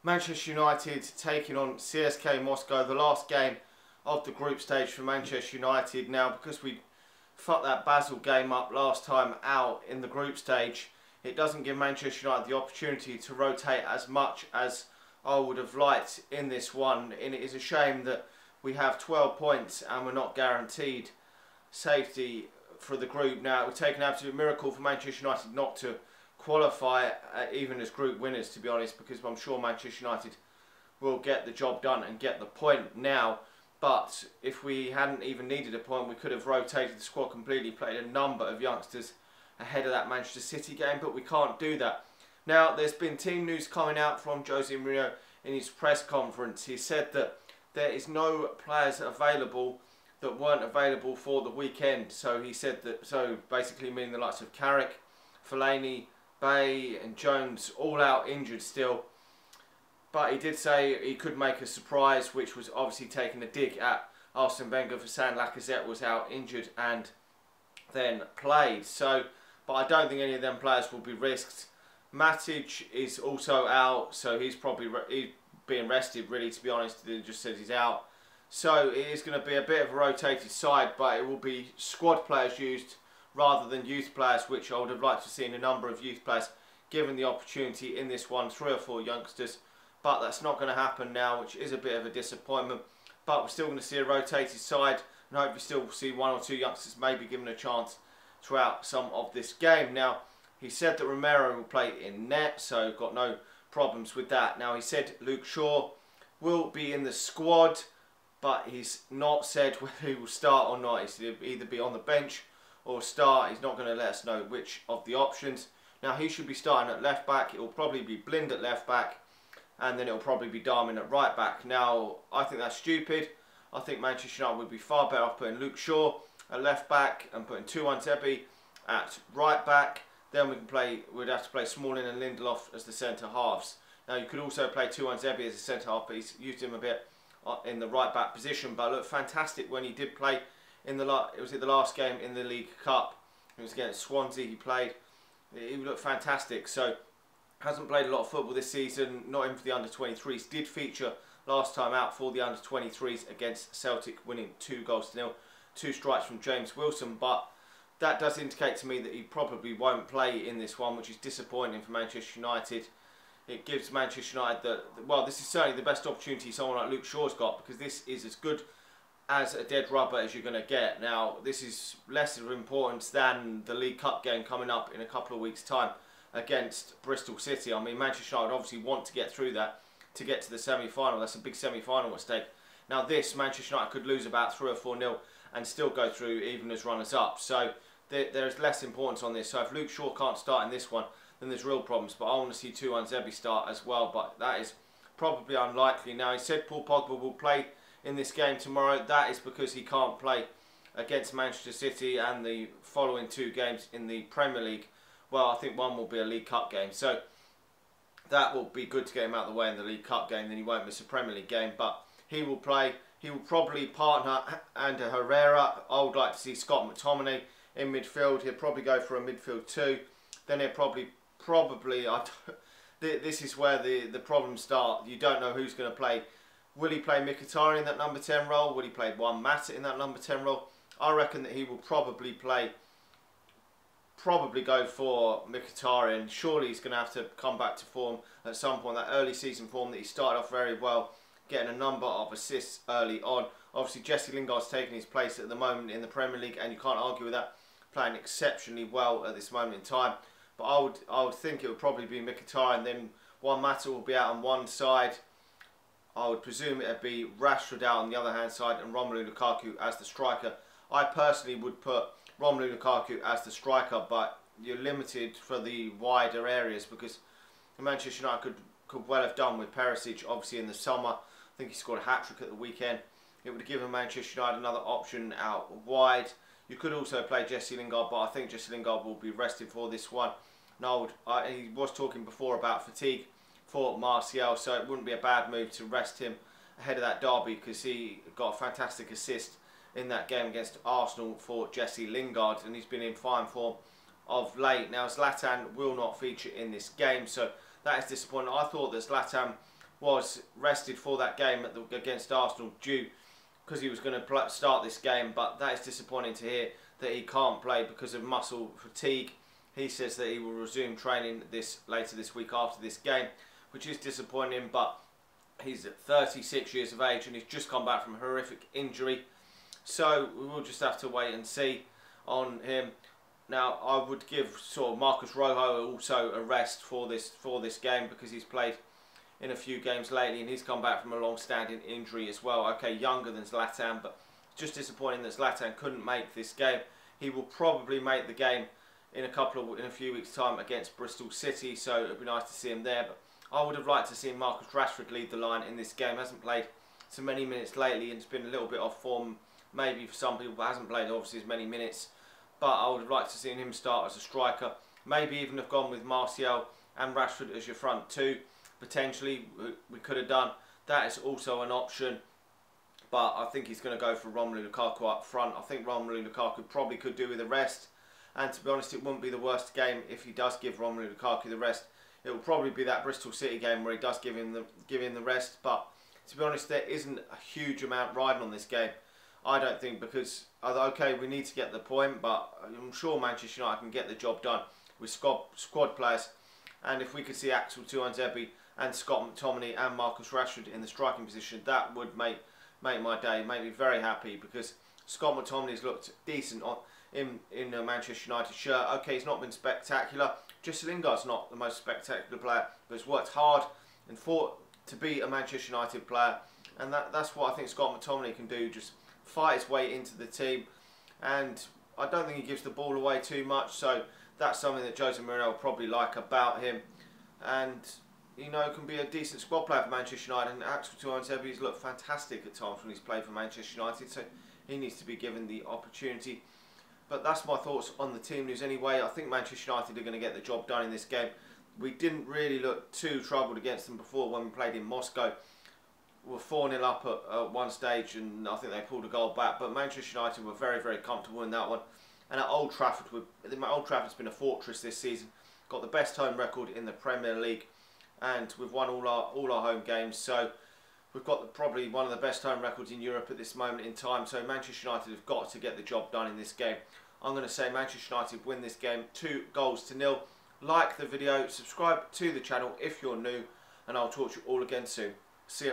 Manchester United taking on Cska Moscow, the last game of the group stage for Manchester United. Now, because we fucked that Basel game up last time out in the group stage, it doesn't give Manchester United the opportunity to rotate as much as I would have liked in this one. And it is a shame that we have 12 points and we're not guaranteed safety for the group. Now, it would take an absolute miracle for Manchester United not to qualify even as group winners, to be honest, because I'm sure Manchester United will get the job done and get the point now. But if we hadn't even needed a point, we could have rotated the squad completely, played a number of youngsters ahead of that Manchester City game, but we can't do that. Now, there's been team news coming out from Jose Mourinho in his press conference. He said that there is no players available that weren't available for the weekend. So he said that, so basically meaning the likes of Carrick, Fellaini, Bay and Jones all out injured still. But he did say he could make a surprise, which was obviously taking a dig at Arsene Wenger for saying Lacazette was out injured and then played. So, but I don't think any of them players will be risked. Matic is also out, so he's probably being rested, really, to be honest. He just says he's out. So it is going to be a bit of a rotated side, but it will be squad players used rather than youth players, which I would have liked to see in a number of youth players given the opportunity in this one, 3 or 4 youngsters. But that's not going to happen now, which is a bit of a disappointment. But we're still going to see a rotated side, and hopefully still see 1 or 2 youngsters maybe given a chance throughout some of this game. Now, he said that Romero will play in net, so got no problems with that. Now, he said Luke Shaw will be in the squad, but he's not said whether he will start or not. He said he'll either be on the bench or start. He's not going to let us know which of the options. Now, he should be starting at left back. It will probably be Blind at left back, and then it will probably be Darwin at right back. Now, I think that's stupid. I think Manchester United would be far better off putting Luke Shaw at left back and putting Tuanzebe at right back. Then we'd have to play Smalling and Lindelof as the centre halves. Now, you could also play Tuanzebe as a centre half, but he's used him a bit in the right back position. But looked fantastic when he did play in the last game in the League Cup. It was against Swansea. He played. He looked fantastic. So hasn't played a lot of football this season. Not in for the under-23s. Did feature last time out for the under-23s against Celtic, winning 2-0. 2 strikes from James Wilson. But that does indicate to me that he probably won't play in this one, which is disappointing for Manchester United. It gives Manchester United well, this is certainly the best opportunity someone like Luke Shaw's got, because this is as good as a dead rubber as you're going to get. Now, this is less of importance than the League Cup game coming up in a couple of weeks' time against Bristol City. I mean, Manchester United obviously want to get through that to get to the semi-final. That's a big semi-final at stake. Now, this, Manchester United could lose about 3 or 4-0 and still go through even as runners-up. So there's less importance on this. So if Luke Shaw can't start in this one, then there's real problems. But I want to see Tuanzebe start as well, but that is probably unlikely. Now, he said Paul Pogba will play in this game tomorrow. That is because he can't play against Manchester City and the following 2 games in the Premier League. Well, I think one will be a League Cup game. So that will be good to get him out of the way in the League Cup game. Then he won't miss a Premier League game. But he will play. He will probably partner Ander Herrera. I would like to see Scott McTominay in midfield. He'll probably go for a midfield 2. Then he'll probably this is where the problems start. You don't know who's going to play. Will he play Mkhitaryan in that number 10 role? Will he play Juan Mata in that number 10 role? I reckon that he will probably go for Mkhitaryan. Surely he's going to have to come back to form at some point. That early season form that he started off very well, getting a number of assists early on. Obviously, Jesse Lingard's taking his place at the moment in the Premier League, and you can't argue with that. Playing exceptionally well at this moment in time. But I would think it would probably be Mkhitaryan. Then Juan Mata will be out on one side. I would presume it would be Rashford out on the other hand side and Romelu Lukaku as the striker. I personally would put Romelu Lukaku as the striker, but you're limited for the wider areas because Manchester United could well have done with Perisic obviously in the summer. I think he scored a hat-trick at the weekend. It would have given Manchester United another option out wide. You could also play Jesse Lingard, but I think Jesse Lingard will be rested for this one. No, he was talking before about fatigue for Martial, so it wouldn't be a bad move to rest him ahead of that derby because he got a fantastic assist in that game against Arsenal for Jesse Lingard, and he's been in fine form of late. Now, Zlatan will not feature in this game, so that is disappointing. I thought that Zlatan was rested for that game against Arsenal because he was going to start this game, but that is disappointing to hear that he can't play because of muscle fatigue. He says that he will resume training later this week after this game, which is disappointing, but he's at 36 years of age and he's just come back from a horrific injury. So we will just have to wait and see on him. Now I would give sort of Marcus Rojo also a rest for this game because he's played in a few games lately and he's come back from a long-standing injury as well. Okay, younger than Zlatan, but just disappointing that Zlatan couldn't make this game. He will probably make the game in a few weeks' time against Bristol City, so it'd be nice to see him there. But I would have liked to see Marcus Rashford lead the line in this game. Hasn't played so many minutes lately and it's been a little bit off form, maybe for some people, but hasn't played obviously as many minutes. But I would have liked to see him start as a striker. Maybe even have gone with Martial and Rashford as your front two. Potentially, we could have done. That is also an option. But I think he's going to go for Romelu Lukaku up front. I think Romelu Lukaku probably could do with a rest. And to be honest, it wouldn't be the worst game if he does give Romelu Lukaku the rest. It will probably be that Bristol City game where he does give him the rest. But to be honest, there isn't a huge amount riding on this game. I don't think, because okay, we need to get the point, but I'm sure Manchester United can get the job done with squad players. And if we could see Axel Tuanzebe and Scott McTominay and Marcus Rashford in the striking position, that would make my day, make me very happy, because Scott McTominay's looked decent in a Manchester United shirt. Okay, he's not been spectacular. Jesse Lingard's not the most spectacular player, but he's worked hard and fought to be a Manchester United player, and that's what I think Scott McTominay can do. Just fight his way into the team, and I don't think he gives the ball away too much, so that's something that Jose Mourinho will probably like about him, and you know, can be a decent squad player for Manchester United. And Axel Tuanzebe's looked fantastic at times when he's played for Manchester United, so he needs to be given the opportunity. But that's my thoughts on the team news anyway. I think Manchester United are going to get the job done in this game. We didn't really look too troubled against them before when we played in Moscow. We were 4-0 up at one stage and I think they pulled a goal back. But Manchester United were very, very comfortable in that one. And at Old Trafford, Old Trafford's been a fortress this season. Got the best home record in the Premier League, and we've won all our home games. So we've got probably one of the best home records in Europe at this moment in time. So Manchester United have got to get the job done in this game. I'm going to say Manchester United win this game 2-0. Like the video, subscribe to the channel if you're new, and I'll talk to you all again soon. See ya.